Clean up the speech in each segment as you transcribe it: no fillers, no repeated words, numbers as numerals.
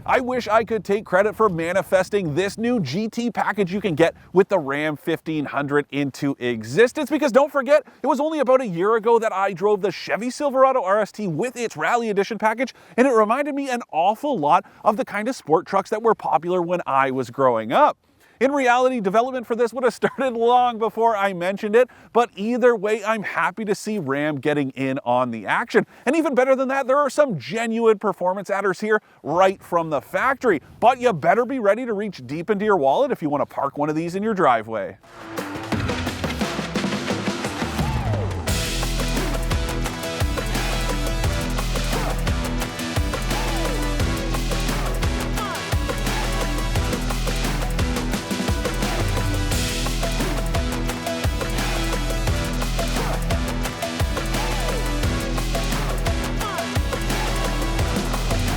I wish I could take credit for manifesting this new GT package you can get with the Ram 1500 into existence, because don't forget, it was only about a year ago that I drove the Chevy Silverado RST with its Rally Edition package, and it reminded me an awful lot of the kind of sport trucks that were popular when I was growing up. In reality, development for this would have started long before I mentioned it, but either way, I'm happy to see Ram getting in on the action. And even better than that, there are some genuine performance adders here right from the factory. But you better be ready to reach deep into your wallet if you want to park one of these in your driveway.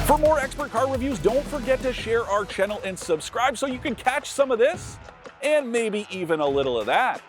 For more expert car reviews, don't forget to share our channel and subscribe so you can catch some of this and maybe even a little of that.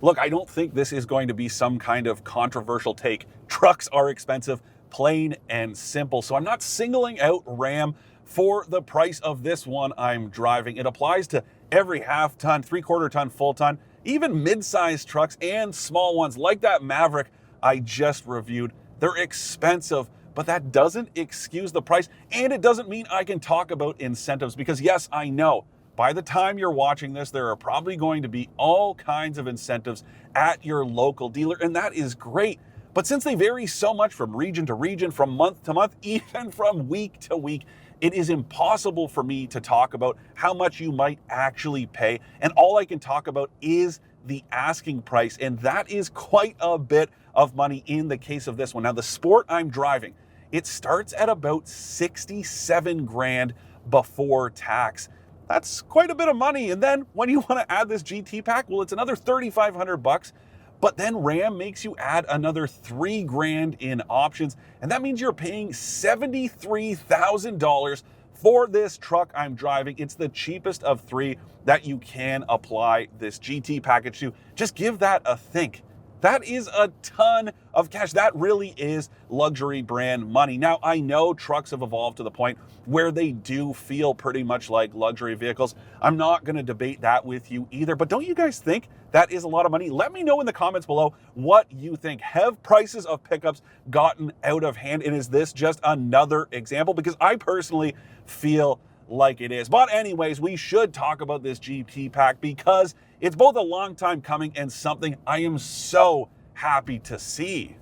Look, I don't think this is going to be some kind of controversial take. Trucks are expensive, plain and simple. So I'm not singling out Ram for the price of this one I'm driving. It applies to every half-ton, three-quarter-ton, full-ton, even mid-sized trucks and small ones like that Maverick I just reviewed. They're expensive, but that doesn't excuse the price, and it doesn't mean I can talk about incentives, because yes, I know by the time you're watching this, there are probably going to be all kinds of incentives at your local dealer, and that is great. But since they vary so much from region to region, from month to month, even from week to week, it is impossible for me to talk about how much you might actually pay, and all I can talk about is the asking price, and that is quite a bit of money in the case of this one. Now, the Sport I'm driving, it starts at about 67 grand before tax. That's quite a bit of money. And then when you want to add this GT pack, well, it's another 3,500 bucks. But then Ram makes you add another 3 grand in options. And that means you're paying $73,000 for this truck I'm driving. It's the cheapest of three that you can apply this GT package to. Just give that a think. That is a ton of cash. That really is luxury brand money. Now, I know trucks have evolved to the point where they do feel pretty much like luxury vehicles. I'm not going to debate that with you either, but don't you guys think that is a lot of money? Let me know in the comments below what you think. Have prices of pickups gotten out of hand? And is this just another example? Because I personally feel like it is. But anyways, we should talk about this GT pack because it's both a long time coming and something I am so happy to see.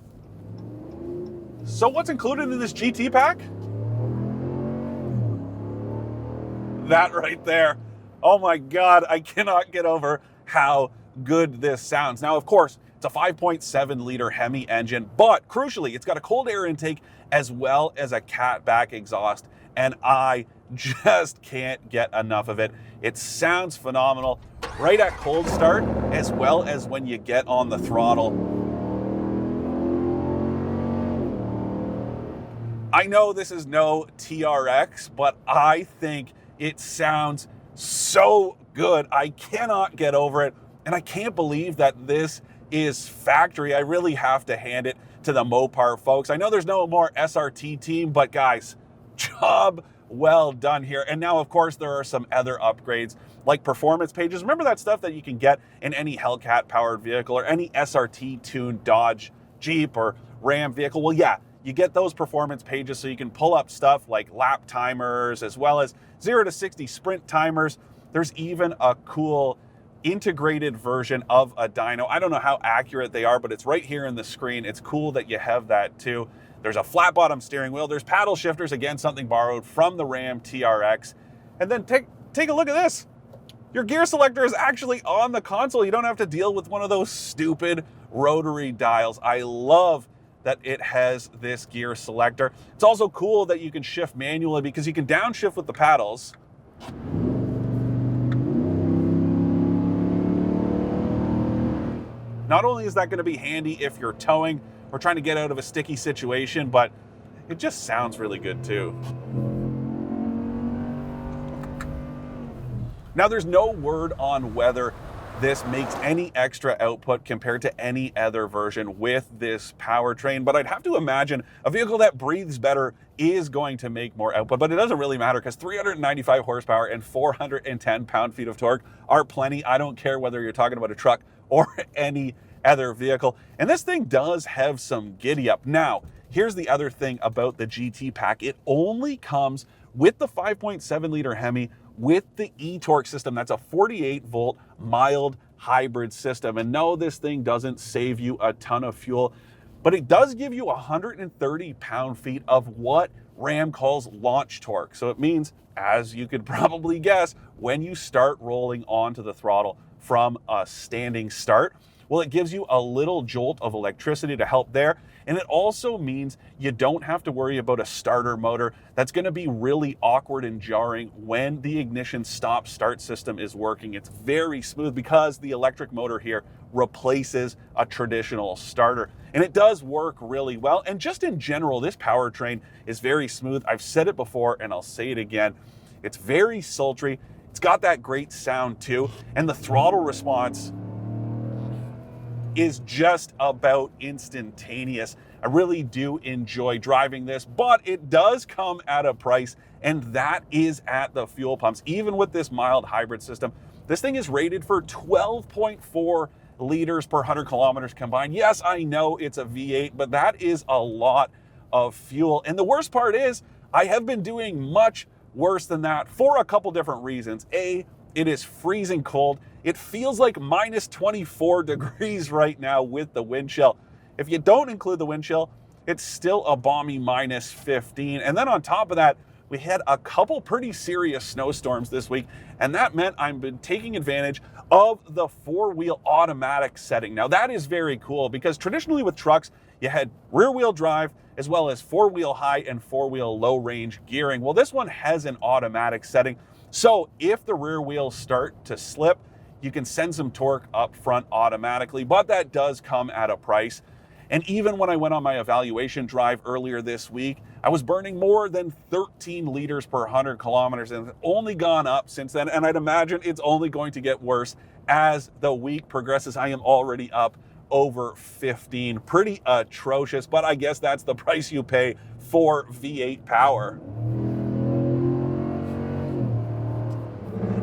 So what's included in this GT pack? That right there. Oh my God, I cannot get over how good this sounds. Now, of course, it's a 5.7 liter Hemi engine, but crucially, it's got a cold air intake as well as a catback exhaust, and I just can't get enough of it. It sounds phenomenal right at cold start, as well as when you get on the throttle. I know this is no TRX, but I think it sounds so good. I cannot get over it, and I can't believe that this is factory. I really have to hand it to the Mopar folks. I know there's no more SRT team, but guys, job well done here. And now, of course, there are some other upgrades like performance pages. Remember that stuff that you can get in any Hellcat powered vehicle or any SRT tuned Dodge, Jeep, or Ram vehicle? Well, yeah, you get those performance pages so you can pull up stuff like lap timers as well as 0 to 60 sprint timers. There's even a cool integrated version of a dyno. I don't know how accurate they are, but it's right here in the screen. It's cool that you have that too. There's a flat bottom steering wheel. There's paddle shifters, again, something borrowed from the Ram TRX. And then take a look at this. Your gear selector is actually on the console. You don't have to deal with one of those stupid rotary dials. I love that it has this gear selector. It's also cool that you can shift manually because you can downshift with the paddles. Not only is that going to be handy if you're towing or trying to get out of a sticky situation, but it just sounds really good too. Now, there's no word on whether this makes any extra output compared to any other version with this powertrain. But I'd have to imagine a vehicle that breathes better is going to make more output, but it doesn't really matter because 395 horsepower and 410 pound-feet of torque are plenty. I don't care whether you're talking about a truck or any other vehicle. And this thing does have some giddy up. Now, here's the other thing about the GT pack. It only comes with the 5.7 liter Hemi with the e-torque system. That's a 48 volt mild hybrid system. And no, this thing doesn't save you a ton of fuel, but it does give you 130 pound-feet of what Ram calls launch torque. So it means, as you could probably guess, when you start rolling onto the throttle from a standing start, well, it gives you a little jolt of electricity to help there. And it also means you don't have to worry about a starter motor that's going to be really awkward and jarring when the ignition stop-start system is working. It's very smooth because the electric motor here replaces a traditional starter. And it does work really well. And just in general, this powertrain is very smooth. I've said it before and I'll say it again. It's very sultry. It's got that great sound too. And the throttle response is just about instantaneous. I really do enjoy driving this, but it does come at a price, and that is at the fuel pumps. Even with this mild hybrid system, this thing is rated for 12.4 liters per 100 kilometers combined. Yes, I know it's a V8, but that is a lot of fuel. And the worst part is, I have been doing much worse than that for a couple different reasons. A, it is freezing cold. It feels like minus 24 degrees right now with the wind chill. If you don't include the wind chill, it's still a balmy minus 15. And then on top of that, we had a couple pretty serious snowstorms this week, and that meant I've been taking advantage of the four-wheel automatic setting. Now that is very cool because traditionally with trucks, you had rear-wheel drive as well as four-wheel high and four-wheel low-range gearing. Well, this one has an automatic setting. So if the rear wheels start to slip, you can send some torque up front automatically, but that does come at a price. And even when I went on my evaluation drive earlier this week, I was burning more than 13 liters per 100 kilometers, and it's only gone up since then. And I'd imagine it's only going to get worse as the week progresses. I am already up over 15. Pretty atrocious, but I guess that's the price you pay for V8 power.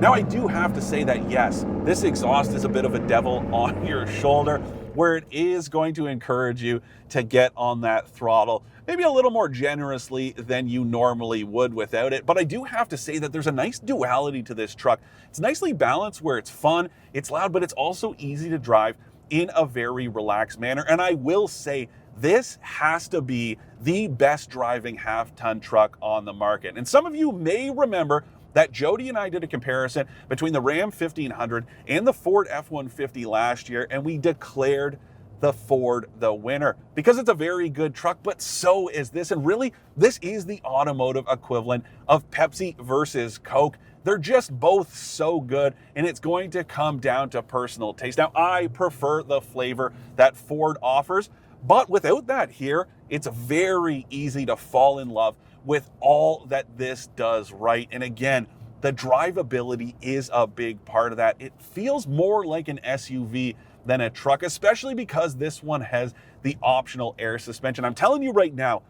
Now, I do have to say that, yes, this exhaust is a bit of a devil on your shoulder, where it is going to encourage you to get on that throttle maybe a little more generously than you normally would without it. But I do have to say that there's a nice duality to this truck. It's nicely balanced where it's fun, it's loud, but it's also easy to drive in a very relaxed manner. And I will say, this has to be the best driving half-ton truck on the market. And some of you may remember that Jody and I did a comparison between the Ram 1500 and the Ford F-150 last year, and we declared the Ford the winner because it's a very good truck, but so is this. And really, this is the automotive equivalent of Pepsi versus Coke. They're just both so good, and it's going to come down to personal taste. Now, I prefer the flavor that Ford offers, but without that here, it's very easy to fall in love with all that this does right. And again, the drivability is a big part of that. It feels more like an SUV than a truck, especially because this one has the optional air suspension. I'm telling you right now,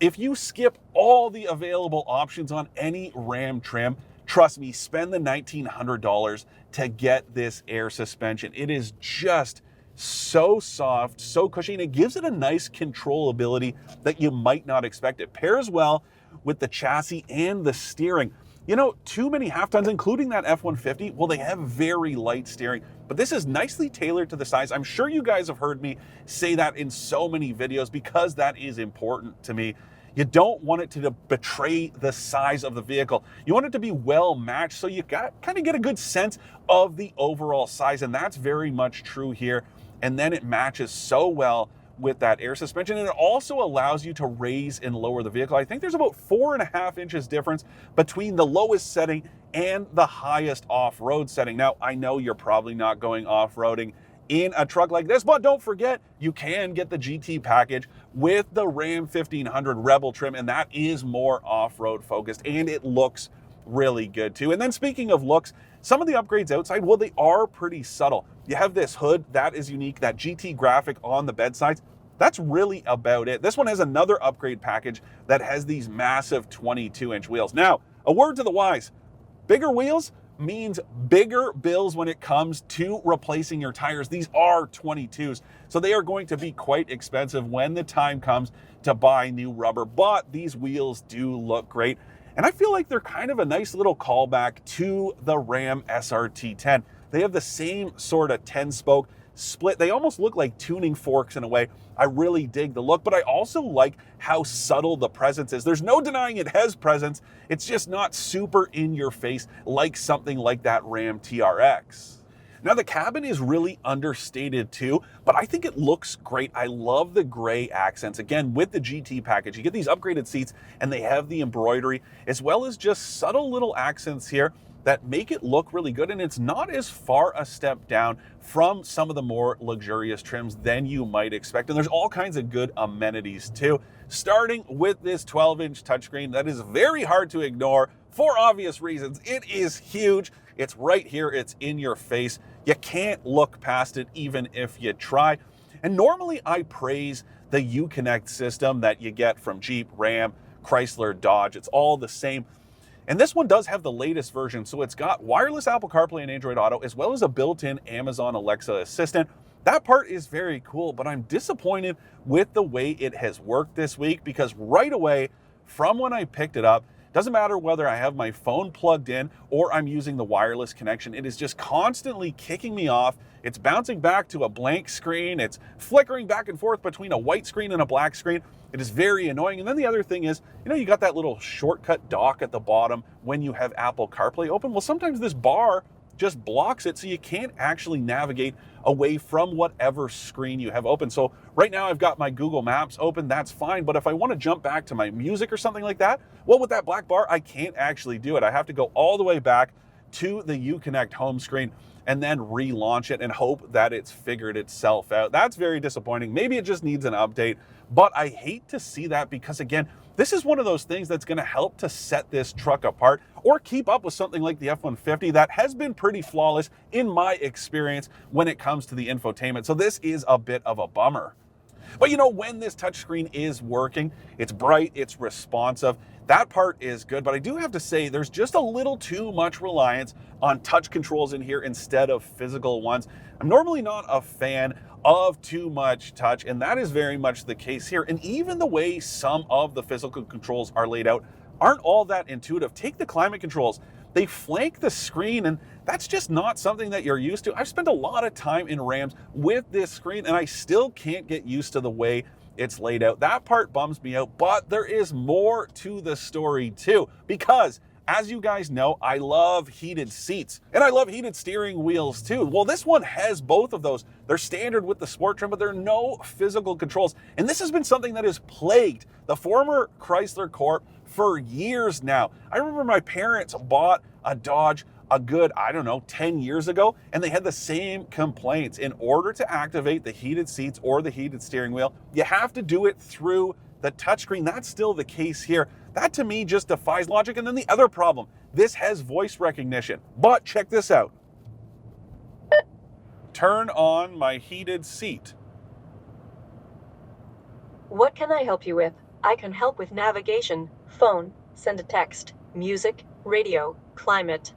if you skip all the available options on any Ram trim, trust me, spend the $1,900 to get this air suspension. It is just so soft, so cushy, and it gives it a nice controllability that you might not expect. It pairs well with the chassis and the steering. You know, too many half tons, including that F-150, well, they have very light steering, but this is nicely tailored to the size. I'm sure you guys have heard me say that in so many videos because that is important to me. You don't want it to betray the size of the vehicle. You want it to be well matched, so you kind of get a good sense of the overall size, and that's very much true here. And then it matches so well with that air suspension, and it also allows you to raise and lower the vehicle. I think there's about 4.5 inches difference between the lowest setting and the highest off-road setting. Now, I know you're probably not going off-roading in a truck like this, but don't forget, you can get the GT package with the Ram 1500 Rebel trim, and that is more off-road focused, and it looks really good too. And then speaking of looks, some of the upgrades outside, well, they are pretty subtle. You have this hood, that is unique, that GT graphic on the bed sides. That's really about it. This one has another upgrade package that has these massive 22-inch wheels. Now, a word to the wise, bigger wheels means bigger bills when it comes to replacing your tires. These are 22s, so they are going to be quite expensive when the time comes to buy new rubber, but these wheels do look great. And I feel like they're kind of a nice little callback to the Ram SRT-10. They have the same sort of 10-spoke split. They almost look like tuning forks in a way. I really dig the look, but I also like how subtle the presence is. There's no denying it has presence. It's just not super in your face like something like that Ram TRX. Now the cabin is really understated too, but I think it looks great. I love the gray accents. Again, with the GT package, you get these upgraded seats and they have the embroidery as well as just subtle little accents here that make it look really good, and it's not as far a step down from some of the more luxurious trims than you might expect. And there's all kinds of good amenities too, starting with this 12-inch touchscreen that is very hard to ignore for obvious reasons. It is huge. It's right here. It's in your face. You can't look past it even if you try. And normally I praise the Uconnect system that you get from Jeep, Ram, Chrysler, Dodge. It's all the same. And this one does have the latest version, so it's got wireless Apple CarPlay and Android Auto, as well as a built-in Amazon Alexa assistant. That part is very cool, but I'm disappointed with the way it has worked this week, because right away, from when I picked it up, doesn't matter whether I have my phone plugged in or I'm using the wireless connection, it is just constantly kicking me off. It's bouncing back to a blank screen. It's flickering back and forth between a white screen and a black screen. It is very annoying. And then the other thing is, you got that little shortcut dock at the bottom when you have Apple CarPlay open. Well, sometimes this bar just blocks it, so you can't actually navigate away from whatever screen you have open. So right now I've got my Google Maps open, that's fine. But if I want to jump back to my music or something like that, well, with that black bar, I can't actually do it. I have to go all the way back to the Uconnect home screen and then relaunch it and hope that it's figured itself out. That's very disappointing. Maybe it just needs an update, but I hate to see that, because again, this is one of those things that's gonna help to set this truck apart or keep up with something like the F-150 that has been pretty flawless in my experience when it comes to the infotainment. So this is a bit of a bummer. But when this touchscreen is working, it's bright, it's responsive, that part is good. But I do have to say, there's just a little too much reliance on touch controls in here instead of physical ones. I'm normally not a fan of too much touch, and that is very much the case here. And even the way some of the physical controls are laid out aren't all that intuitive. Take the climate controls. They flank the screen, and that's just not something that you're used to. I've spent a lot of time in Rams with this screen, and I still can't get used to the way it's laid out. That part bums me out, but there is more to the story too, because as you guys know, I love heated seats and I love heated steering wheels too. Well, this one has both of those. They're standard with the sport trim, but there are no physical controls. And this has been something that has plagued the former Chrysler Corp for years now. I remember my parents bought a Dodge a good, 10 years ago, and they had the same complaints. In order to activate the heated seats or the heated steering wheel, you have to do it through the touchscreen. That's still the case here. That to me just defies logic. And then the other problem, this has voice recognition, but check this out. Turn on my heated seat. What can I help you with? I can help with navigation, phone, send a text, music, radio, climate.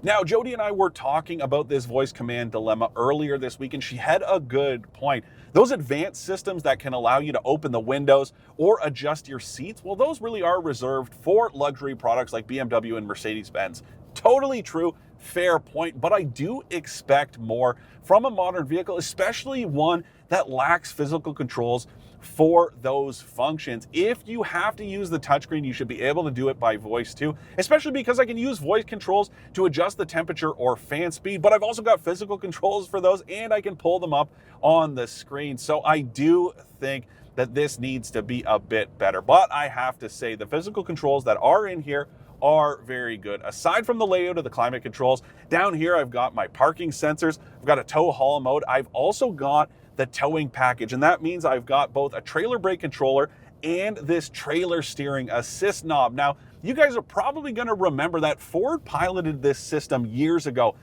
Now, Jody and I were talking about this voice command dilemma earlier this week, and she had a good point. Those advanced systems that can allow you to open the windows or adjust your seats, well, those really are reserved for luxury products like BMW and Mercedes-Benz. Totally true, fair point, but I do expect more from a modern vehicle, especially one that lacks physical controls for those functions. If you have to use the touchscreen, you should be able to do it by voice too, especially because I can use voice controls to adjust the temperature or fan speed, but I've also got physical controls for those and I can pull them up on the screen. So I do think that this needs to be a bit better, but I have to say the physical controls that are in here are very good. Aside from the layout of the climate controls, down here I've got my parking sensors, I've got a tow haul mode, I've also got the towing package, and that means I've got both a trailer brake controller and this trailer steering assist knob. Now, you guys are probably going to remember that Ford piloted this system years ago.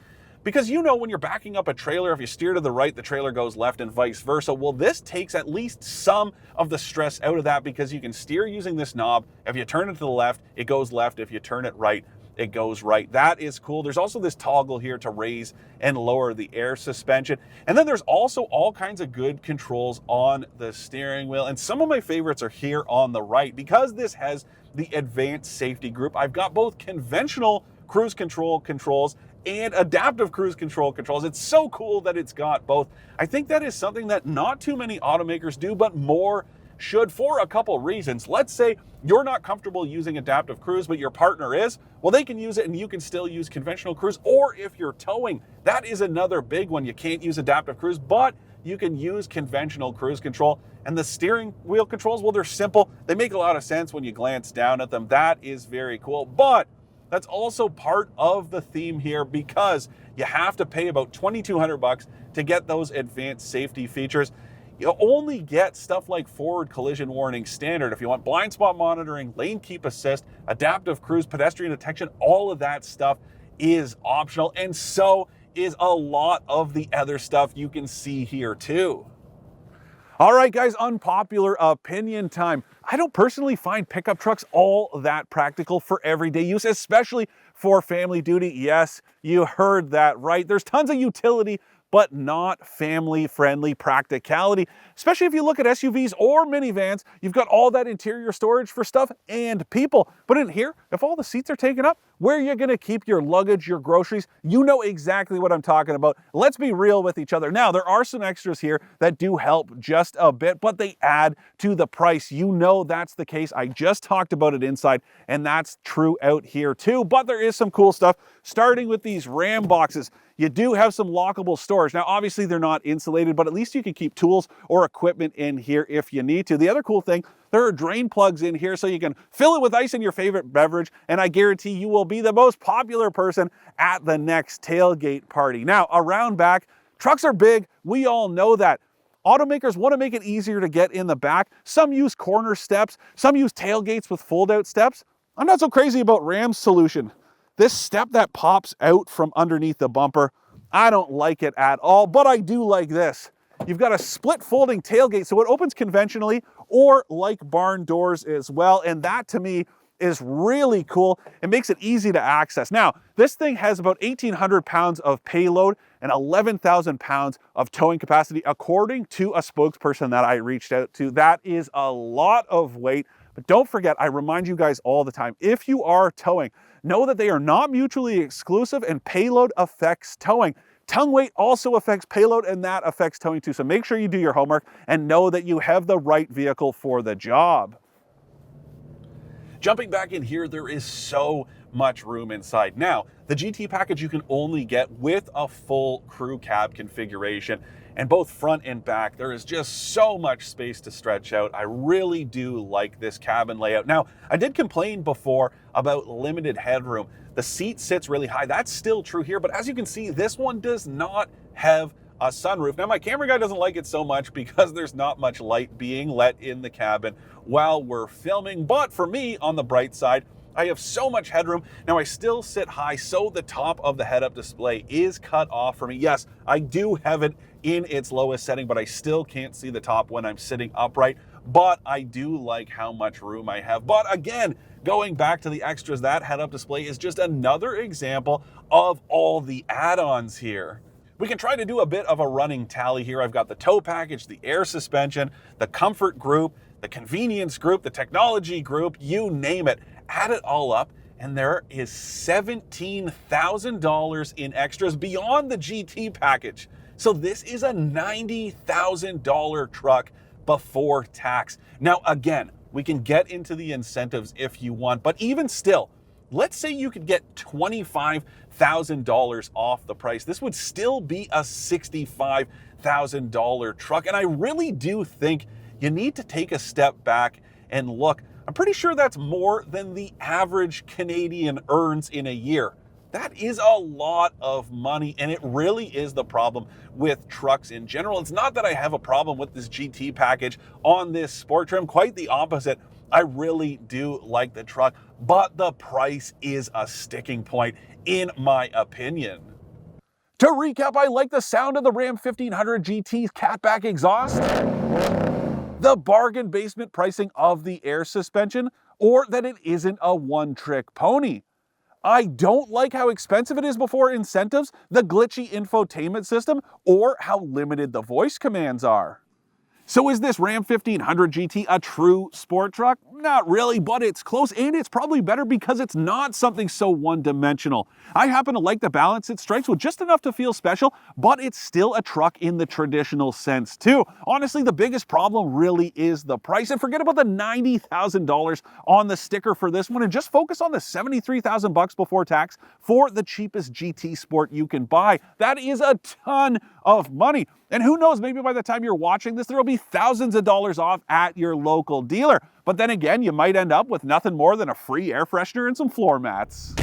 Because you know when you're backing up a trailer, if you steer to the right, the trailer goes left and vice versa. Well, this takes at least some of the stress out of that because you can steer using this knob. If you turn it to the left, it goes left. If you turn it right, it goes right. That is cool. There's also this toggle here to raise and lower the air suspension. And then there's also all kinds of good controls on the steering wheel. And some of my favorites are here on the right because this has the advanced safety group. I've got both conventional cruise control controls and adaptive cruise control controls. It's so cool that it's got both. I think that is something that not too many automakers do, but more should for a couple reasons. Let's say you're not comfortable using adaptive cruise, but your partner is. Well, they can use it and you can still use conventional cruise. Or if you're towing, that is another big one. You can't use adaptive cruise, but you can use conventional cruise control. And the steering wheel controls, well, they're simple. They make a lot of sense when you glance down at them. That is very cool. But that's also part of the theme here because you have to pay about $2,200 to get those advanced safety features. You only get stuff like forward collision warning standard. If you want blind spot monitoring, lane keep assist, adaptive cruise, pedestrian detection, all of that stuff is optional. And so is a lot of the other stuff you can see here too. All right, guys, unpopular opinion time. I don't personally find pickup trucks all that practical for everyday use, especially for family duty. Yes, you heard that right. There's tons of utility, but not family-friendly practicality. Especially if you look at SUVs or minivans, you've got all that interior storage for stuff and people. But in here, if all the seats are taken up, where are you gonna keep your luggage, your groceries? You know exactly what I'm talking about. Let's be real with each other. Now, there are some extras here that do help just a bit, but they add to the price. You know that's the case. I just talked about it inside, and that's true out here too. But there is some cool stuff, starting with these Ram boxes. You do have some lockable storage. Now, obviously they're not insulated, but at least you can keep tools or equipment in here if you need to. The other cool thing, there are drain plugs in here so you can fill it with ice in your favorite beverage, and I guarantee you will be the most popular person at the next tailgate party. Now, around back, trucks are big. We all know that. Automakers want to make it easier to get in the back. Some use corner steps. Some use tailgates with fold-out steps. I'm not so crazy about Ram's solution. This step that pops out from underneath the bumper, I don't like it at all, but I do like this. You've got a split folding tailgate, so it opens conventionally or like barn doors as well, and that to me is really cool. It makes it easy to access. Now, this thing has about 1,800 pounds of payload and 11,000 pounds of towing capacity, according to a spokesperson that I reached out to. That is a lot of weight, but don't forget, I remind you guys all the time, if you are towing, know that they are not mutually exclusive and payload affects towing. Tongue weight also affects payload and that affects towing too. So make sure you do your homework and know that you have the right vehicle for the job. Jumping back in here, there is so much room inside. Now, the GT package you can only get with a full crew cab configuration, and both front and back, there is just so much space to stretch out. I really do like this cabin layout. Now, I did complain before about limited headroom. The seat sits really high. That's still true here, but as you can see, this one does not have a sunroof. Now, my camera guy doesn't like it so much because there's not much light being let in the cabin while we're filming, but for me, on the bright side, I have so much headroom. Now, I still sit high, so the top of the head-up display is cut off for me. Yes, I do have it in its lowest setting, but I still can't see the top when I'm sitting upright, but I do like how much room I have. But again, going back to the extras, that head-up display is just another example of all the add-ons here. We can try to do a bit of a running tally here. I've got the tow package, the air suspension, the comfort group, the convenience group, the technology group, you name it. Add it all up, and there is $17,000 in extras beyond the GT package. So this is a $90,000 truck before tax. Now, again, we can get into the incentives if you want, but even still, let's say you could get $25,000 off the price. This would still be a $65,000 truck. And I really do think you need to take a step back and look. I'm pretty sure that's more than the average Canadian earns in a year. That is a lot of money, and it really is the problem with trucks in general. It's not that I have a problem with this GT package on this sport trim, quite the opposite. I really do like the truck, but the price is a sticking point, in my opinion. To recap, I like the sound of the Ram 1500 GT's catback exhaust, the bargain basement pricing of the air suspension, or that it isn't a one-trick pony. I don't like how expensive it is before incentives, the glitchy infotainment system, or how limited the voice commands are. So is this Ram 1500 GT a true sport truck? Not really, but it's close, and it's probably better because it's not something so one-dimensional. I happen to like the balance it strikes with just enough to feel special, but it's still a truck in the traditional sense too. Honestly, the biggest problem really is the price, and forget about the $90,000 on the sticker for this one, and just focus on the $73,000 before tax for the cheapest GT Sport you can buy. That is a ton of money. And who knows, maybe by the time you're watching this, there will be thousands of dollars off at your local dealer. But then again, you might end up with nothing more than a free air freshener and some floor mats.